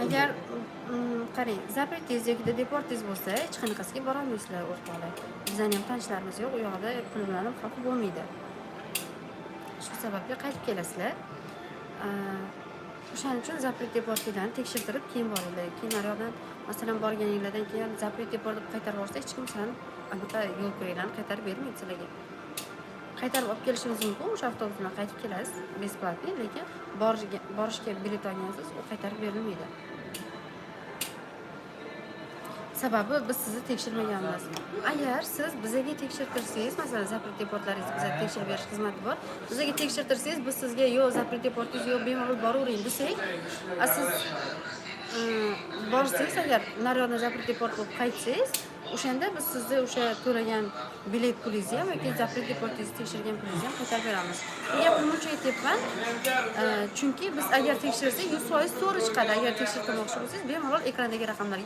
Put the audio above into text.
Agar qarang, zapretingiz yoki deportingiz bo'lsa, hech qanaqasiga bora olmaysizlar o'rtoqlar. Bizning ham tanishlarimiz yo'q, u yoqda pul bilan ham xavf bo'lmaydi. Shu sababli qaytib kelasizlar. O'shaning uchun zapret deportlarni tekshirtirib keyin boringlar. Keyin naryoqdan masalan borganinglardan keyin zapret deport deb qaytarib yuborsa, hech kim sizlarni anaqa yo'l ko'ringlarni qaytarib bermaydi sizlarga. Qaytarib olib kelishingiz mumkin, o'sha avtobus bilan qaytib kelasiz, besplatniy, lekin borishga bilet olgansiz, u qaytarib berilmaydi. Sababi biz sizni tekshirmaganmiz. Agar siz bizga tekshirtirsangiz, masalan, zapret deportlaringiz bizga tekshirib berish xizmati bor. Bizga tekshirtirsangiz, biz sizga yo'q, zapret deportingiz yo'q, bemalol boravering desak, siz borsangiz, agar naryoqdan zapret deport bo'lib qaytsangiz, o'shanda biz sizni o'sha to'lagan bilet pulingizni ham yoki zapret deportingizni tekshirgan pulingizni ham qaytarib beramiz. Bu gapni buncha aytyapman, chunki biz agar tekshirsak 100% to'g'ri chiqadi. Agar tekshirtirmoqchi bo'lsangiz, bemalol ekrandagi raqamlarga